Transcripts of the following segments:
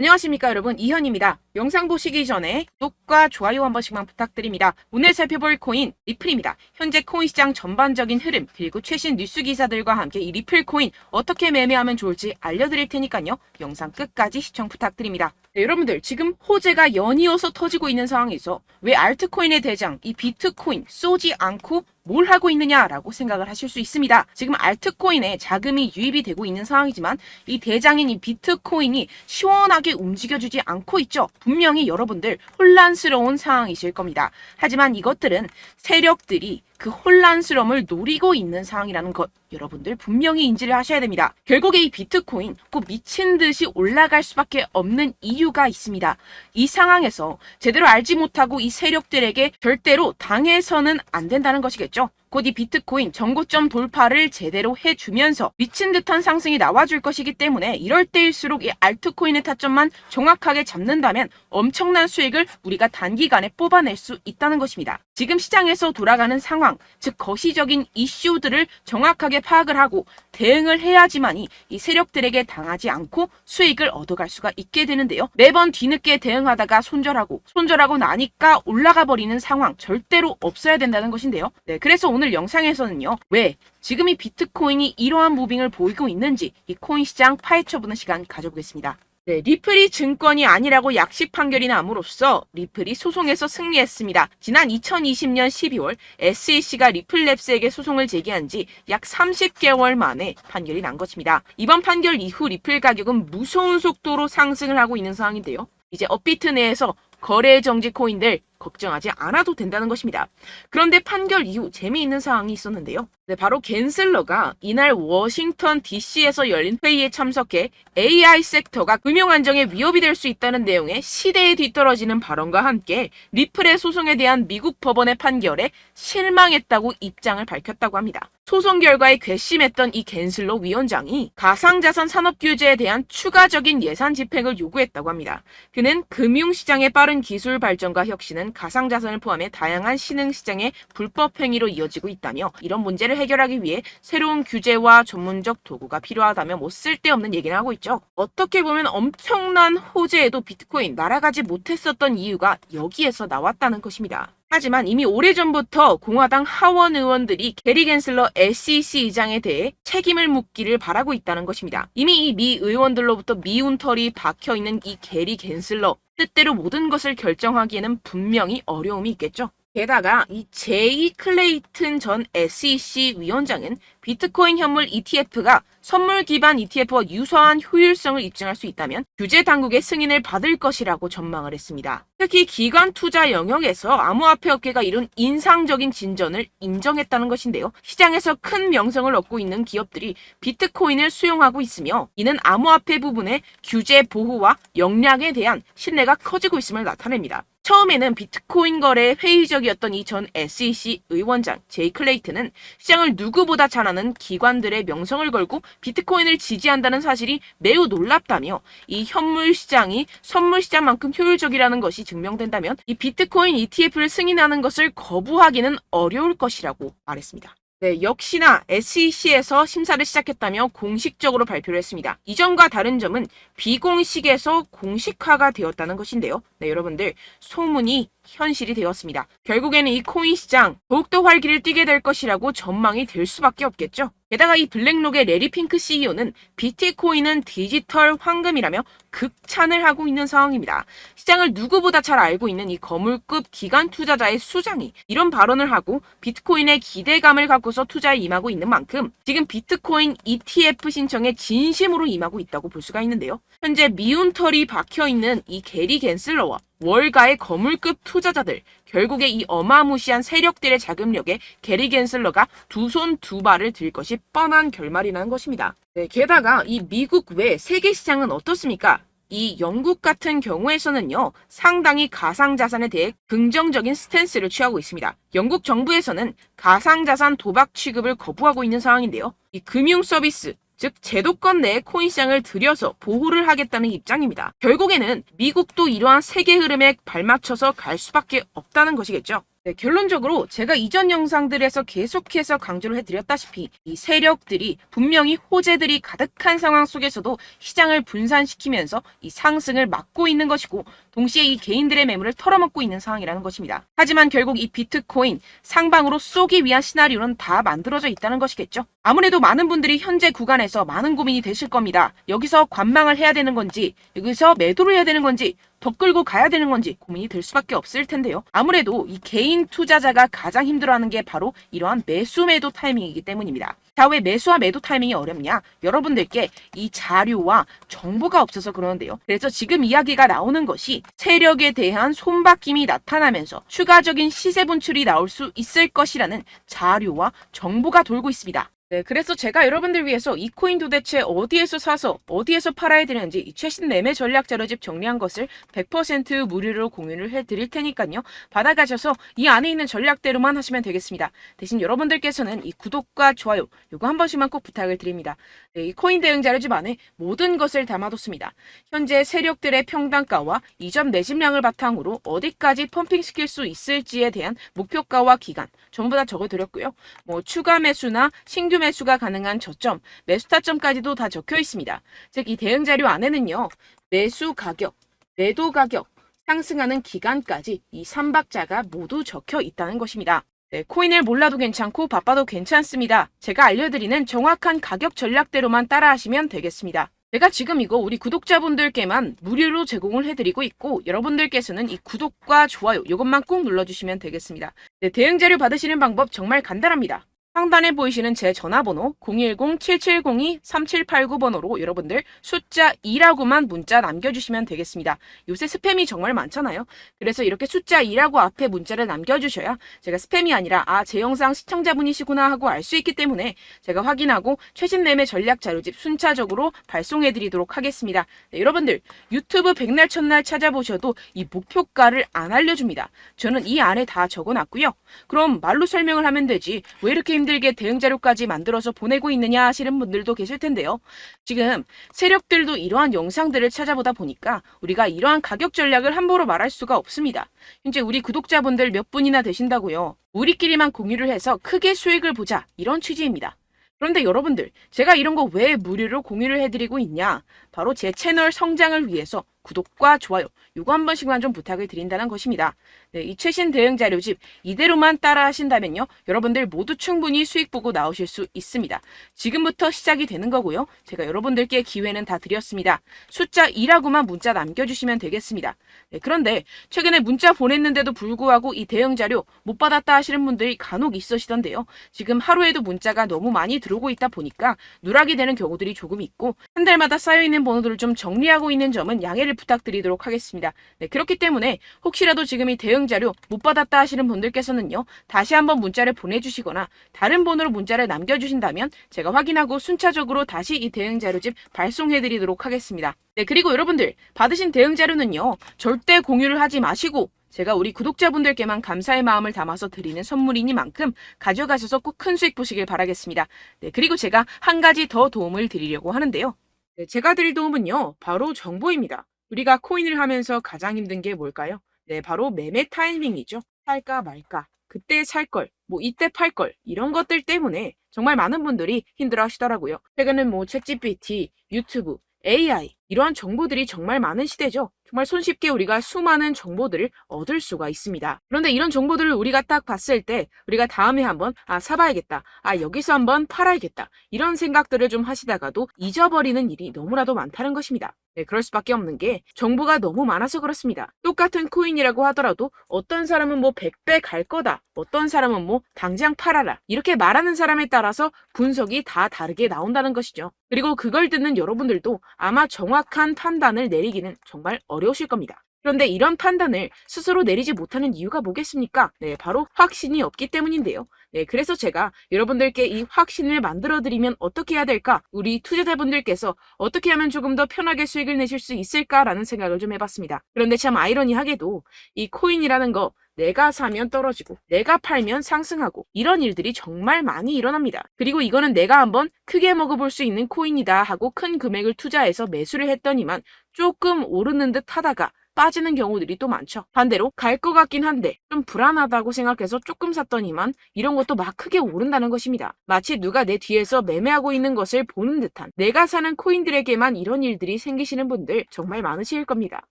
안녕하십니까 여러분, 이현입니다. 영상 보시기 전에 구독과 좋아요 한 번씩만 부탁드립니다. 오늘 살펴볼 코인 리플입니다. 현재 코인 시장 전반적인 흐름 그리고 최신 뉴스 기사들과 함께 이 리플 코인 어떻게 매매하면 좋을지 알려드릴 테니까요. 영상 끝까지 시청 부탁드립니다. 네, 여러분들 지금 호재가 연이어서 터지고 있는 상황에서 왜 알트코인의 대장 이 비트코인 쏘지 않고 뭘 하고 있느냐라고 생각을 하실 수 있습니다. 지금 알트코인에 자금이 유입이 되고 있는 상황이지만 이 대장인 이 비트코인이 시원하게 움직여주지 않고 있죠. 분명히 여러분들 혼란스러운 상황이실 겁니다. 하지만 이것들은 세력들이 그 혼란스러움을 노리고 있는 상황이라는 것 여러분들 분명히 인지를 하셔야 됩니다. 결국에 이 비트코인 꼭 미친 듯이 올라갈 수밖에 없는 이유가 있습니다. 이 상황에서 제대로 알지 못하고 이 세력들에게 절대로 당해서는 안 된다는 것이겠죠. 곧 이 비트코인 전고점 돌파를 제대로 해주면서 미친 듯한 상승이 나와줄 것이기 때문에 이럴 때일수록 이 알트코인의 타점만 정확하게 잡는다면 엄청난 수익을 우리가 단기간에 뽑아낼 수 있다는 것입니다. 지금 시장에서 돌아가는 상황, 즉 거시적인 이슈들을 정확하게 파악을 하고 대응을 해야지만이 이 세력들에게 당하지 않고 수익을 얻어갈 수가 있게 되는데요. 매번 뒤늦게 대응하다가 손절하고 나니까 올라가 버리는 상황 절대로 없어야 된다는 것인데요. 네, 그래서 오늘 영상에서는요. 왜 지금 이 비트코인이 이러한 무빙을 보이고 있는지 이 코인 시장 파헤쳐보는 시간 가져보겠습니다. 네, 리플이 증권이 아니라고 약식 판결이 남으로써 리플이 소송에서 승리했습니다. 지난 2020년 12월 SEC가 리플랩스에게 소송을 제기한 지 약 30개월 만에 판결이 난 것입니다. 이번 판결 이후 리플 가격은 무서운 속도로 상승을 하고 있는 상황인데요. 이제 업비트 내에서 거래 정지 코인들 걱정하지 않아도 된다는 것입니다. 그런데 판결 이후 재미있는 상황이 있었는데요. 네, 바로 갠슬러가 이날 워싱턴 DC에서 열린 회의에 참석해 AI 섹터가 금융 안정에 위협이 될 수 있다는 내용의 시대에 뒤떨어지는 발언과 함께 리플의 소송에 대한 미국 법원의 판결에 실망했다고 입장을 밝혔다고 합니다. 소송 결과에 괘씸했던 이 갠슬러 위원장이 가상자산 산업 규제에 대한 추가적인 예산 집행을 요구했다고 합니다. 그는 금융시장의 빠른 기술 발전과 혁신은 가상자산을 포함해 다양한 신흥시장의 불법 행위로 이어지고 있다며 이런 문제를 해결하기 위해 새로운 규제와 전문적 도구가 필요하다며 쓸데없는 얘기를 하고 있죠. 어떻게 보면 엄청난 호재에도 비트코인 날아가지 못했었던 이유가 여기에서 나왔다는 것입니다. 하지만 이미 오래전부터 공화당 하원 의원들이 게리 갠슬러 SEC 의장에 대해 책임을 묻기를 바라고 있다는 것입니다. 이미 이 미 의원들로부터 미운 털이 박혀있는 이 게리 갠슬러 뜻대로 모든 것을 결정하기에는 분명히 어려움이 있겠죠. 게다가 이 제이 클레이튼 전 SEC 위원장은 비트코인 현물 ETF가 선물 기반 ETF와 유사한 효율성을 입증할 수 있다면 규제 당국의 승인을 받을 것이라고 전망을 했습니다. 특히 기관 투자 영역에서 암호화폐 업계가 이룬 인상적인 진전을 인정했다는 것인데요. 시장에서 큰 명성을 얻고 있는 기업들이 비트코인을 수용하고 있으며 이는 암호화폐 부분의 규제 보호와 역량에 대한 신뢰가 커지고 있음을 나타냅니다. 처음에는 비트코인 거래에 회의적이었던 이 전 SEC 의원장 제이 클레이튼은 시장을 누구보다 잘 아는 기관들의 명성을 걸고 비트코인을 지지한다는 사실이 매우 놀랍다며 이 현물 시장이 선물 시장만큼 효율적이라는 것이 증명된다면 이 비트코인 ETF를 승인하는 것을 거부하기는 어려울 것이라고 말했습니다. 네, 역시나 SEC에서 심사를 시작했다며 공식적으로 발표를 했습니다. 이전과 다른 점은 비공식에서 공식화가 되었다는 것인데요. 네, 여러분들 소문이 현실이 되었습니다. 결국에는 이 코인 시장 더욱더 활기를 띠게 될 것이라고 전망이 될 수밖에 없겠죠. 게다가 이 블랙록의 레리 핑크 CEO는 비트코인은 디지털 황금이라며 극찬을 하고 있는 상황입니다. 시장을 누구보다 잘 알고 있는 이 거물급 기관 투자자의 수장이 이런 발언을 하고 비트코인에 기대감을 갖고서 투자에 임하고 있는 만큼 지금 비트코인 ETF 신청에 진심으로 임하고 있다고 볼 수가 있는데요. 현재 미운 털이 박혀있는 이 게리 갠슬러와 월가의 거물급 투자자들, 결국에 이 어마무시한 세력들의 자금력에 게리 갠슬러가 두 손 두 발을 들 것이 뻔한 결말이라는 것입니다. 네, 게다가 이 미국 외 세계 시장은 어떻습니까? 이 영국 같은 경우에서는요, 상당히 가상자산에 대해 긍정적인 스탠스를 취하고 있습니다. 영국 정부에서는 가상자산 도박 취급을 거부하고 있는 상황인데요. 이 금융 서비스, 즉 제도권 내에 코인 시장을 들여서 보호를 하겠다는 입장입니다. 결국에는 미국도 이러한 세계 흐름에 발맞춰서 갈 수밖에 없다는 것이겠죠. 네, 결론적으로 제가 이전 영상들에서 계속해서 강조를 해드렸다시피 이 세력들이 분명히 호재들이 가득한 상황 속에서도 시장을 분산시키면서 이 상승을 막고 있는 것이고 동시에 이 개인들의 매물을 털어먹고 있는 상황이라는 것입니다. 하지만 결국 이 비트코인 상방으로 쏘기 위한 시나리오는 다 만들어져 있다는 것이겠죠. 아무래도 많은 분들이 현재 구간에서 많은 고민이 되실 겁니다. 여기서 관망을 해야 되는 건지 여기서 매도를 해야 되는 건지 더 끌고 가야 되는 건지 고민이 될 수밖에 없을 텐데요. 아무래도 이 개인 투자자가 가장 힘들어하는 게 바로 이러한 매수 매도 타이밍이기 때문입니다. 자, 왜 매수와 매도 타이밍이 어렵냐? 여러분들께 이 자료와 정보가 없어서 그러는데요. 그래서 지금 이야기가 나오는 것이 세력에 대한 손바뀜이 나타나면서 추가적인 시세 분출이 나올 수 있을 것이라는 자료와 정보가 돌고 있습니다. 네, 그래서 제가 여러분들 위해서 이 코인 도대체 어디에서 사서 어디에서 팔아야 되는지 이 최신 매매 전략 자료집 정리한 것을 100% 무료로 공유를 해드릴 테니까요. 받아가셔서 이 안에 있는 전략대로만 하시면 되겠습니다. 대신 여러분들께서는 이 구독과 좋아요 요거 한 번씩만 꼭 부탁을 드립니다. 네, 이 코인 대응 자료집 안에 모든 것을 담아뒀습니다. 현재 세력들의 평단가와 이전 매집량을 바탕으로 어디까지 펌핑시킬 수 있을지에 대한 목표가와 기간 전부 다 적어드렸고요. 뭐 추가 매수나 신규 매수가 가능한 저점, 매수 타점까지도 다 적혀 있습니다. 즉 이 대응 자료 안에는요. 매수 가격, 매도 가격, 상승하는 기간까지 이 3박자가 모두 적혀 있다는 것입니다. 네, 코인을 몰라도 괜찮고 바빠도 괜찮습니다. 제가 알려드리는 정확한 가격 전략대로만 따라하시면 되겠습니다. 제가 지금 이거 우리 구독자분들께만 무료로 제공을 해드리고 있고 여러분들께서는 이 구독과 좋아요 이것만 꼭 눌러주시면 되겠습니다. 네, 대응 자료 받으시는 방법 정말 간단합니다. 상단에 보이시는 제 전화번호 010-7702-3789번호로 여러분들 숫자 2라고만 문자 남겨주시면 되겠습니다. 요새 스팸이 정말 많잖아요. 그래서 이렇게 숫자 2라고 앞에 문자를 남겨주셔야 제가 스팸이 아니라 제 영상 시청자분이시구나 하고 알 수 있기 때문에 제가 확인하고 최신 매매 전략 자료집 순차적으로 발송해드리도록 하겠습니다. 네, 여러분들 유튜브 백날 첫날 찾아보셔도 이 목표가를 안 알려줍니다. 저는 이 안에 다 적어놨고요. 그럼 말로 설명을 하면 되지 왜 이렇게 힘들게 대응 자료까지 만들어서 보내고 있느냐 하시는 분들도 계실 텐데요. 지금 세력들도 이러한 영상들을 찾아보다 보니까 우리가 이러한 가격 전략을 함부로 말할 수가 없습니다. 현재 우리 구독자분들 몇 분이나 되신다고요. 우리끼리만 공유를 해서 크게 수익을 보자 이런 취지입니다. 그런데 여러분들 제가 이런 거 왜 무료로 공유를 해드리고 있냐? 바로 제 채널 성장을 위해서 구독과 좋아요 요거 한 번씩만 좀 부탁을 드린다는 것입니다. 네, 이 최신 대응 자료집 이대로만 따라 하신다면요. 여러분들 모두 충분히 수익 보고 나오실 수 있습니다. 지금부터 시작이 되는 거고요. 제가 여러분들께 기회는 다 드렸습니다. 숫자 2라고만 문자 남겨주시면 되겠습니다. 네, 그런데 최근에 문자 보냈는데도 불구하고 이 대응 자료 못 받았다 하시는 분들이 간혹 있으시던데요. 지금 하루에도 문자가 너무 많이 들어오고 있다 보니까 누락이 되는 경우들이 조금 있고 한 달마다 쌓여있는 번호들을 좀 정리하고 있는 점은 양해를 부탁드리도록 하겠습니다. 네, 그렇기 때문에 혹시라도 지금 이 대응 자료 못 받았다 하시는 분들께서는요. 다시 한번 문자를 보내주시거나 다른 번호로 문자를 남겨주신다면 제가 확인하고 순차적으로 다시 이 대응 자료집 발송해드리도록 하겠습니다. 네, 그리고 여러분들 받으신 대응 자료는요. 절대 공유를 하지 마시고 제가 우리 구독자분들께만 감사의 마음을 담아서 드리는 선물이니만큼 가져가셔서 꼭 큰 수익 보시길 바라겠습니다. 네, 그리고 제가 한 가지 더 도움을 드리려고 하는데요. 네, 제가 드릴 도움은요. 바로 정보입니다. 우리가 코인을 하면서 가장 힘든 게 뭘까요? 네, 바로 매매 타이밍이죠. 살까 말까, 그때 살 걸, 뭐 이때 팔 걸, 이런 것들 때문에 정말 많은 분들이 힘들어 하시더라고요. 최근엔 뭐 챗GPT, 유튜브, AI 이러한 정보들이 정말 많은 시대죠. 정말 손쉽게 우리가 수많은 정보들을 얻을 수가 있습니다. 그런데 이런 정보들을 우리가 딱 봤을 때 우리가 다음에 한번 사봐야겠다. 여기서 한번 팔아야겠다. 이런 생각들을 좀 하시다가도 잊어버리는 일이 너무나도 많다는 것입니다. 네, 그럴 수밖에 없는 게 정보가 너무 많아서 그렇습니다. 똑같은 코인이라고 하더라도 어떤 사람은 뭐 100배 갈 거다. 어떤 사람은 뭐 당장 팔아라. 이렇게 말하는 사람에 따라서 분석이 다 다르게 나온다는 것이죠. 그리고 그걸 듣는 여러분들도 아마 정확한 판단을 내리기는 정말 어려우실 겁니다. 그런데 이런 판단을 스스로 내리지 못하는 이유가 뭐겠습니까? 네, 바로 확신이 없기 때문인데요. 네, 그래서 제가 여러분들께 이 확신을 만들어드리면 어떻게 해야 될까? 우리 투자자분들께서 어떻게 하면 조금 더 편하게 수익을 내실 수 있을까라는 생각을 좀 해봤습니다. 그런데 참 아이러니하게도 이 코인이라는 거 내가 사면 떨어지고 내가 팔면 상승하고 이런 일들이 정말 많이 일어납니다. 그리고 이거는 내가 한번 크게 먹어볼 수 있는 코인이다 하고 큰 금액을 투자해서 매수를 했더니만 조금 오르는 듯 하다가 빠지는 경우들이 또 많죠. 반대로 갈 것 같긴 한데 좀 불안하다고 생각해서 조금 샀더니만 이런 것도 막 크게 오른다는 것입니다. 마치 누가 내 뒤에서 매매하고 있는 것을 보는 듯한, 내가 사는 코인들에게만 이런 일들이 생기시는 분들 정말 많으실 겁니다.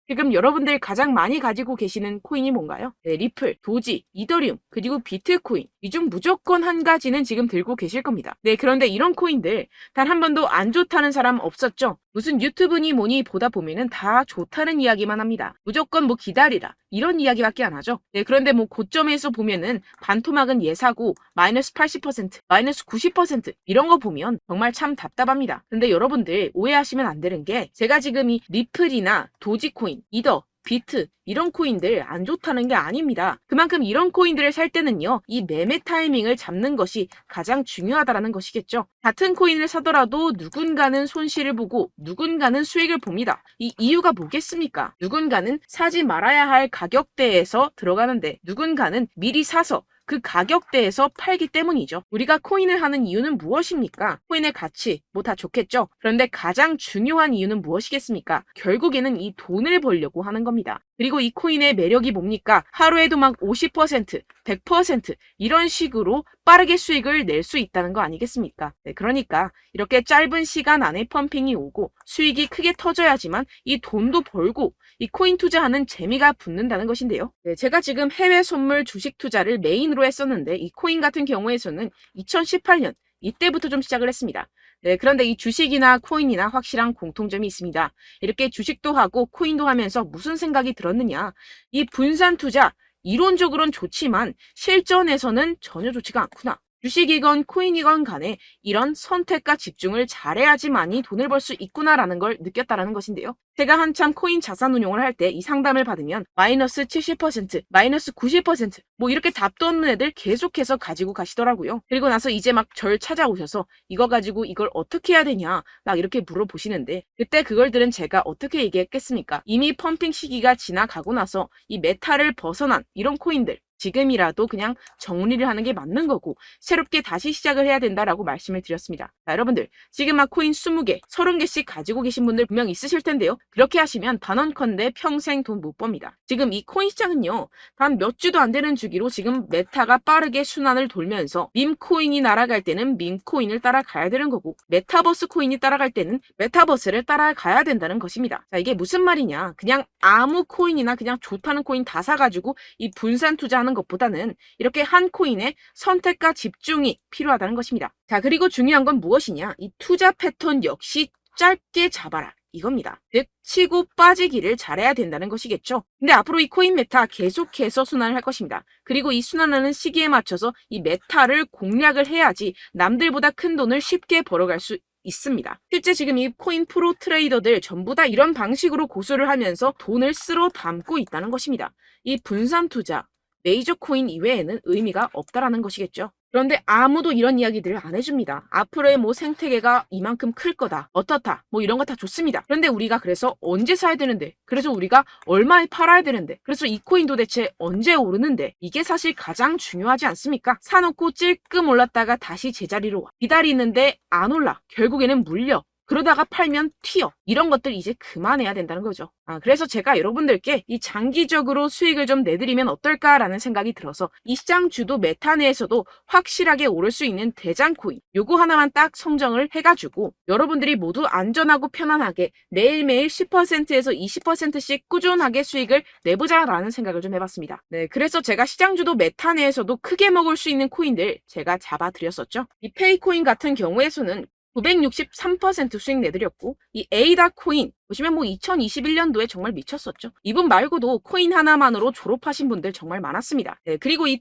지금 여러분들 가장 많이 가지고 계시는 코인이 뭔가요? 네, 리플, 도지, 이더리움, 그리고 비트코인. 이 중 무조건 한 가지는 지금 들고 계실 겁니다. 네, 그런데 이런 코인들 단 한 번도 안 좋다는 사람 없었죠? 무슨 유튜브니 뭐니 보다 보면은 다 좋다는 이야기만 합니다. 무조건 뭐 기다리라 이런 이야기밖에 안 하죠. 네, 그런데 뭐 고점에서 보면은 반토막은 예사고 마이너스 80%, 마이너스 90% 이런 거 보면 정말 참 답답합니다. 근데 여러분들 오해하시면 안 되는 게, 제가 지금 이 리플이나 도지코인, 이더, 비트 이런 코인들 안 좋다는 게 아닙니다. 그만큼 이런 코인들을 살 때는요, 이 매매 타이밍을 잡는 것이 가장 중요하다는 것이겠죠. 같은 코인을 사더라도 누군가는 손실을 보고 누군가는 수익을 봅니다. 이 이유가 뭐겠습니까? 누군가는 사지 말아야 할 가격대에서 들어가는데 누군가는 미리 사서 그 가격대에서 팔기 때문이죠. 우리가 코인을 하는 이유는 무엇입니까? 코인의 가치, 뭐 다 좋겠죠. 그런데 가장 중요한 이유는 무엇이겠습니까? 결국에는 이 돈을 벌려고 하는 겁니다. 그리고 이 코인의 매력이 뭡니까? 하루에도 막 50%, 100% 이런 식으로 빠르게 수익을 낼 수 있다는 거 아니겠습니까? 네, 그러니까 이렇게 짧은 시간 안에 펌핑이 오고 수익이 크게 터져야지만 이 돈도 벌고 이 코인 투자하는 재미가 붙는다는 것인데요. 네, 제가 지금 해외 선물 주식 투자를 메인으로 했었는데 이 코인 같은 경우에서는 2018년 이때부터 좀 시작을 했습니다. 네, 그런데 이 주식이나 코인이나 확실한 공통점이 있습니다. 이렇게 주식도 하고 코인도 하면서 무슨 생각이 들었느냐? 이 분산 투자, 이론적으로는 좋지만 실전에서는 전혀 좋지가 않구나. 주식이건 코인이건 간에 이런 선택과 집중을 잘해야지만이 돈을 벌 수 있구나라는 걸 느꼈다라는 것인데요. 제가 한참 코인 자산 운용을 할 때 이 상담을 받으면 마이너스 70%, 마이너스 90% 뭐 이렇게 답도 없는 애들 계속해서 가지고 가시더라고요. 그리고 나서 이제 막 절 찾아오셔서 이거 가지고 이걸 어떻게 해야 되냐 막 이렇게 물어보시는데, 그때 그걸 들은 제가 어떻게 얘기했겠습니까? 이미 펌핑 시기가 지나가고 나서 이 메타를 벗어난 이런 코인들 지금이라도 그냥 정리를 하는 게 맞는 거고 새롭게 다시 시작을 해야 된다라고 말씀을 드렸습니다. 자, 여러분들 지금 막 코인 20개, 30개씩 가지고 계신 분들 분명 있으실 텐데요. 그렇게 하시면 단언컨대 평생 돈 못 법니다. 지금 이 코인 시장은요, 단 몇 주도 안 되는 주기로 지금 메타가 빠르게 순환을 돌면서 밈코인이 날아갈 때는 밈코인을 따라가야 되는 거고 메타버스 코인이 따라갈 때는 메타버스를 따라가야 된다는 것입니다. 자, 이게 무슨 말이냐? 그냥 아무 코인이나 그냥 좋다는 코인 다 사가지고 이 분산 투자하는 것보다는 이렇게 한 코인에 선택과 집중이 필요하다는 것입니다. 자, 그리고 중요한 건 무엇이냐? 이 투자 패턴 역시 짧게 잡아라. 이겁니다. 즉 치고 빠지기를 잘해야 된다는 것이겠죠. 근데 앞으로 이 코인 메타 계속해서 순환을 할 것입니다. 그리고 이 순환하는 시기에 맞춰서 이 메타를 공략을 해야지 남들보다 큰 돈을 쉽게 벌어갈 수 있습니다. 실제 지금 이 코인 프로 트레이더들 전부 다 이런 방식으로 고수를 하면서 돈을 쓸어 담고 있다는 것입니다. 이 분산 투자, 메이저 코인 이외에는 의미가 없다라는 것이겠죠. 그런데 아무도 이런 이야기들을 안 해줍니다. 앞으로의 뭐 생태계가 이만큼 클 거다, 어떻다, 뭐 이런 거 다 좋습니다. 그런데 우리가 그래서 언제 사야 되는데, 그래서 우리가 얼마에 팔아야 되는데, 그래서 이 코인 도대체 언제 오르는데, 이게 사실 가장 중요하지 않습니까? 사놓고 찔끔 올랐다가 다시 제자리로 와. 기다리는데 안 올라. 결국에는 물려. 그러다가 팔면 튀어. 이런 것들 이제 그만해야 된다는 거죠. 그래서 제가 여러분들께 이 장기적으로 수익을 좀 내드리면 어떨까라는 생각이 들어서 이 시장 주도 메타 내에서도 확실하게 오를 수 있는 대장 코인 요거 하나만 딱 선정을 해가지고 여러분들이 모두 안전하고 편안하게 매일매일 10%에서 20%씩 꾸준하게 수익을 내보자라는 생각을 좀 해봤습니다. 네, 그래서 제가 시장 주도 메타 내에서도 크게 먹을 수 있는 코인들 제가 잡아드렸었죠. 이 페이코인 같은 경우에서는 963% 수익 내드렸고, 이 에이다 코인 보시면 뭐 2021년도에 정말 미쳤었죠. 이분 말고도 코인 하나만으로 졸업하신 분들 정말 많았습니다. 네, 그리고 이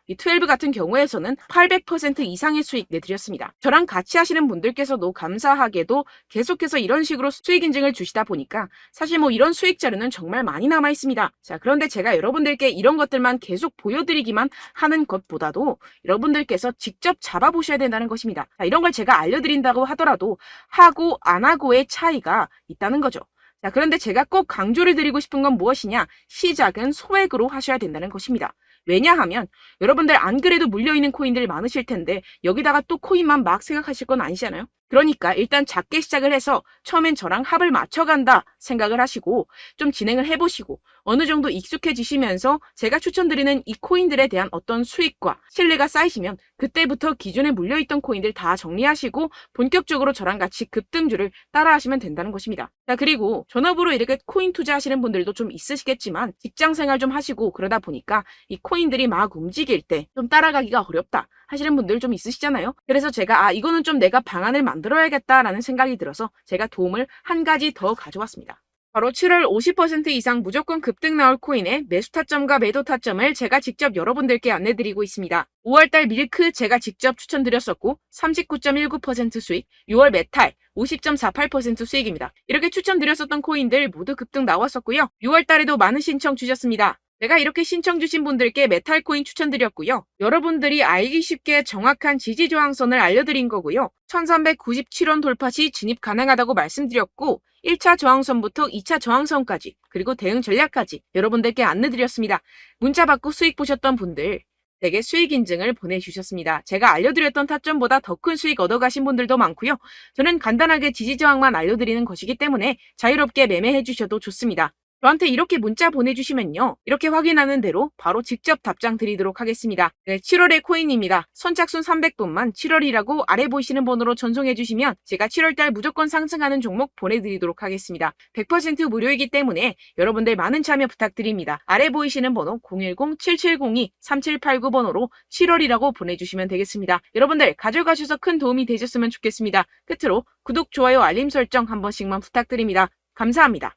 12 같은 경우에서는 800% 이상의 수익 내드렸습니다. 저랑 같이 하시는 분들께서도 감사하게도 계속해서 이런 식으로 수익 인증을 주시다 보니까 사실 뭐 이런 수익 자료는 정말 많이 남아 있습니다. 자, 그런데 제가 여러분들께 이런 것들만 계속 보여드리기만 하는 것보다도 여러분들께서 직접 잡아보셔야 된다는 것입니다. 자, 이런 걸 제가 알려드린다고 하더라도 하고 안 하고의 차이가 있다는 거죠. 자, 그런데 제가 꼭 강조를 드리고 싶은 건 무엇이냐? 시작은 소액으로 하셔야 된다는 것입니다. 왜냐하면 여러분들 안 그래도 물려있는 코인들 많으실 텐데 여기다가 또 코인만 막 생각하실 건 아니잖아요. 그러니까 일단 작게 시작을 해서 처음엔 저랑 합을 맞춰간다 생각을 하시고 좀 진행을 해보시고 어느 정도 익숙해지시면서 제가 추천드리는 이 코인들에 대한 어떤 수익과 신뢰가 쌓이시면 그때부터 기존에 물려있던 코인들 다 정리하시고 본격적으로 저랑 같이 급등주를 따라하시면 된다는 것입니다. 자, 그리고 전업으로 이렇게 코인 투자하시는 분들도 좀 있으시겠지만 직장생활 좀 하시고 그러다 보니까 이 코인들이 막 움직일 때 좀 따라가기가 어렵다 하시는 분들 좀 있으시잖아요. 그래서 제가 이거는 좀 내가 방안을 만들어야겠다라는 생각이 들어서 제가 도움을 한 가지 더 가져왔습니다. 바로 7월 50% 이상 무조건 급등 나올 코인의 매수 타점과 매도 타점을 제가 직접 여러분들께 안내드리고 있습니다. 5월달 밀크 제가 직접 추천드렸었고 39.19% 수익, 6월 메탈 50.48% 수익입니다. 이렇게 추천드렸었던 코인들 모두 급등 나왔었고요. 6월달에도 많은 신청 주셨습니다. 제가 이렇게 신청 주신 분들께 메탈 코인 추천드렸고요. 여러분들이 알기 쉽게 정확한 지지 저항선을 알려드린 거고요. 1397원 돌파 시 진입 가능하다고 말씀드렸고 1차 저항선부터 2차 저항선까지 그리고 대응 전략까지 여러분들께 안내드렸습니다. 문자 받고 수익 보셨던 분들 되게 수익 인증을 보내주셨습니다. 제가 알려드렸던 타점보다 더 큰 수익 얻어가신 분들도 많고요. 저는 간단하게 지지 저항만 알려드리는 것이기 때문에 자유롭게 매매해 주셔도 좋습니다. 저한테 이렇게 문자 보내주시면요. 이렇게 확인하는 대로 바로 직접 답장 드리도록 하겠습니다. 네, 7월의 코인입니다. 선착순 300분만 7월이라고 아래 보이시는 번호로 전송해 주시면 제가 7월달 무조건 상승하는 종목 보내드리도록 하겠습니다. 100% 무료이기 때문에 여러분들 많은 참여 부탁드립니다. 아래 보이시는 번호 010-7702-3789번호로 7월이라고 보내주시면 되겠습니다. 여러분들 가져가셔서 큰 도움이 되셨으면 좋겠습니다. 끝으로 구독, 좋아요, 알림 설정 한 번씩만 부탁드립니다. 감사합니다.